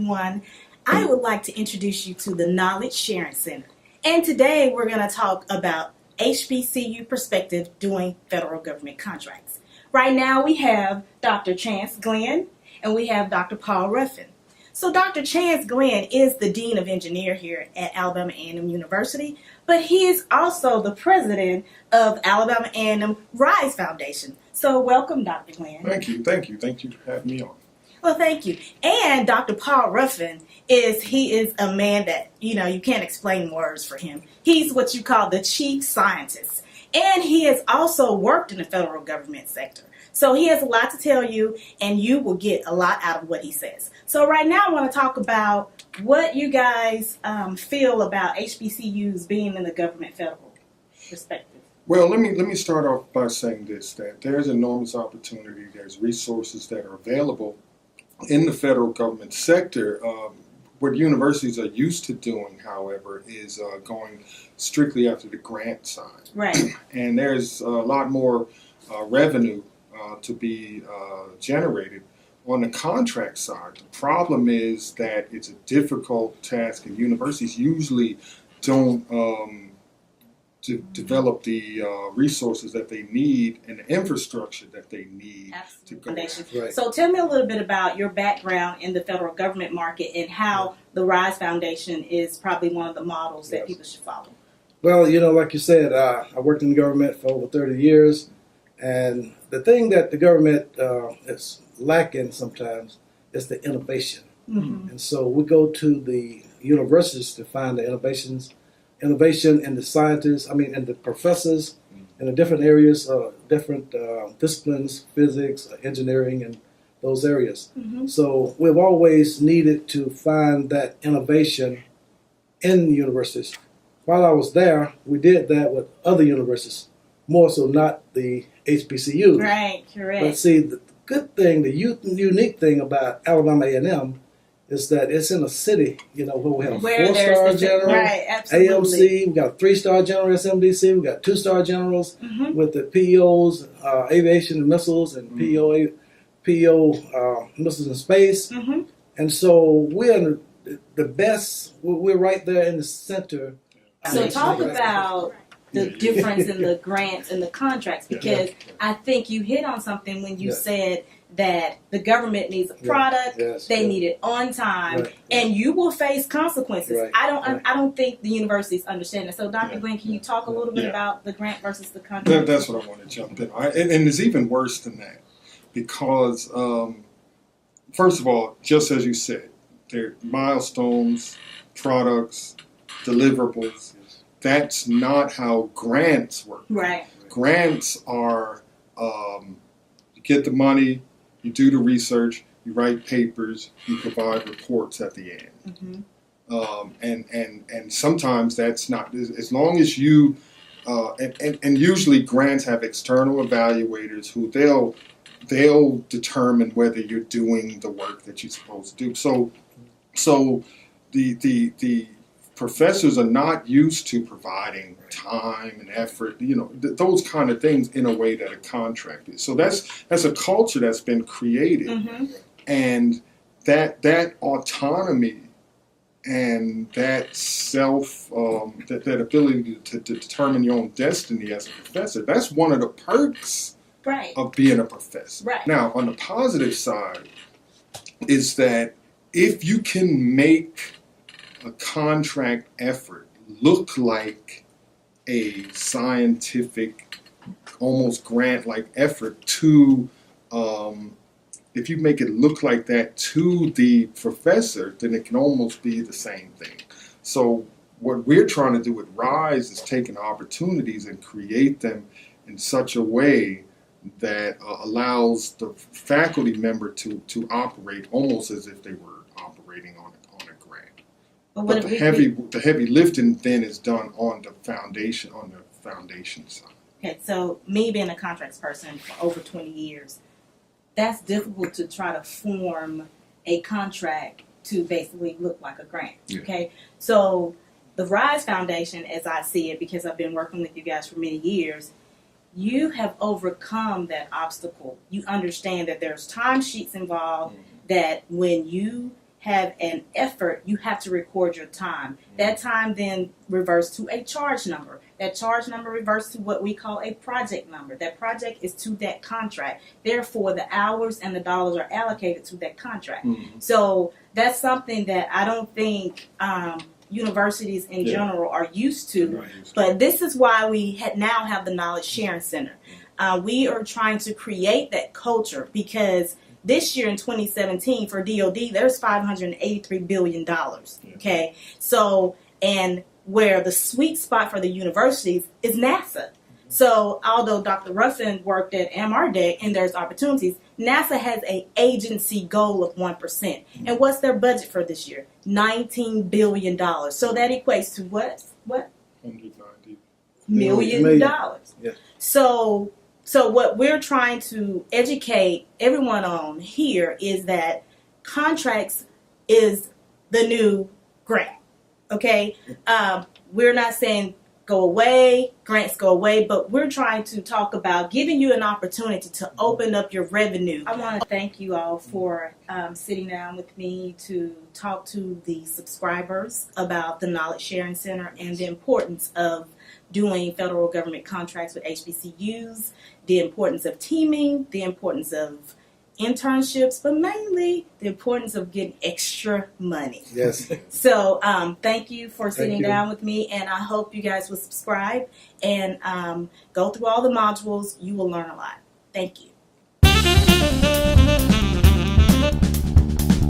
everyone. I would like to introduce you to the Knowledge Sharing Center. And today we're going to talk about HBCU perspective doing federal government contracts. Right now we have Dr. Chance Glenn and we have Dr. Paul Ruffin. So Dr. Chance Glenn is the Dean of Engineer here at Alabama A&M University, but he is also the president of Alabama A&M-RISE Foundation. So welcome, Dr. Glenn. Thank you for having me on. Well, thank you. And Dr. Paul Ruffin is a man that, you can't explain words for him. He's what you call the chief scientist. And he has also worked in the federal government sector. So he has a lot to tell you, and you will get a lot out of what he says. So right now I want to talk about what you guys feel about HBCUs being in the government federal perspective. Well, let me start off by saying this, that there's enormous opportunity, there's resources that are available in the federal government sector. What universities are used to doing, however, is going strictly after the grant side. Right. And there's a lot more revenue to be generated on the contract side. The problem is that it's a difficult task, and universities usually don't develop the resources that they need and the infrastructure that they need. Absolutely. To go. Right. So tell me a little bit about your background in the federal government market and how the RISE Foundation is probably one of the models that people should follow. Well, like you said, I worked in the government for over 30 years, and the thing that the government is lacking sometimes is the innovation. Mm-hmm. And so we go to the universities to find the innovation in the scientists, and the professors in the different areas, different disciplines, physics, engineering, and those areas. Mm-hmm. So we've always needed to find that innovation in universities. While I was there, we did that with other universities, more so not the HBCUs. Right, correct. But see, the good thing, the unique thing about Alabama A&M is that it's in a city, where we have a 4-star general, right, absolutely. AOC, we got a 3-star general, SMDC, we got 2-star generals with the POs, aviation and missiles, and PO missiles and space. Mm-hmm. And so we're the best, we're right there in the center. So talk about the difference in the grants and the contracts, because I think you hit on something when you said that the government needs a product, they need it on time, and you will face consequences. Right. I don't think the universities understand it. So Dr. Glenn, can you talk a little bit about the grant versus the contract? That's what I want to jump in. And it's even worse than that, because first of all, just as you said, there are milestones, products, deliverables. That's not how grants work. Right. Grants are, you get the money, you do the research, you write papers, you provide reports at the end. Mm-hmm. And sometimes that's not, as long as you, and usually grants have external evaluators who they'll determine whether you're doing the work that you're supposed to do. So the professors are not used to providing time and effort, those kind of things in a way that a contract is. So that's a culture that's been created, and that autonomy and that that ability to determine your own destiny as a professor, that's one of the perks of being a professor. Right. Now, on the positive side is that if you can make a contract effort look like a scientific, almost grant-like effort to, if you make it look like that to the professor, then it can almost be the same thing. So what we're trying to do with RISE is taking opportunities and create them in such a way that allows the faculty member to operate almost as if they were operating on a grant. But the heavy lifting then is done on the foundation side. Okay, so me being a contracts person for over 20 years, that's difficult to try to form a contract to basically look like a grant. Okay, so the RISE Foundation, as I see it, because I've been working with you guys for many years, you have overcome that obstacle. You understand that there's timesheets involved, that when you have an effort, you have to record your time. That time then reverts to a charge number. That charge number reverts to what we call a project number. That project is to that contract. Therefore, the hours and the dollars are allocated to that contract. So that's something that I don't think universities in general are used to. But this is why we now have the Knowledge Sharing Center. We are trying to create that culture because this year in 2017 for DOD, there's $583 billion. Okay, so and where the sweet spot for the universities is NASA. So although Dr. Ruffin worked at MRDEC and there's opportunities, NASA has an agency goal of 1%. And what's their budget for this year? $19 billion. So that equates to what? $190 million. Yeah. So what we're trying to educate everyone on here is that contracts is the new grant. Okay? We're not saying go away, grants go away, but we're trying to talk about giving you an opportunity to open up your revenue. I want to thank you all for sitting down with me to talk to the subscribers about the Knowledge Sharing Center and the importance of doing federal government contracts with HBCUs, the importance of teaming, the importance of internships, but mainly the importance of getting extra money. Yes. So thank you for sitting Thank you. down with me, and I hope you guys will subscribe and go through all the modules. You will learn a lot. Thank you.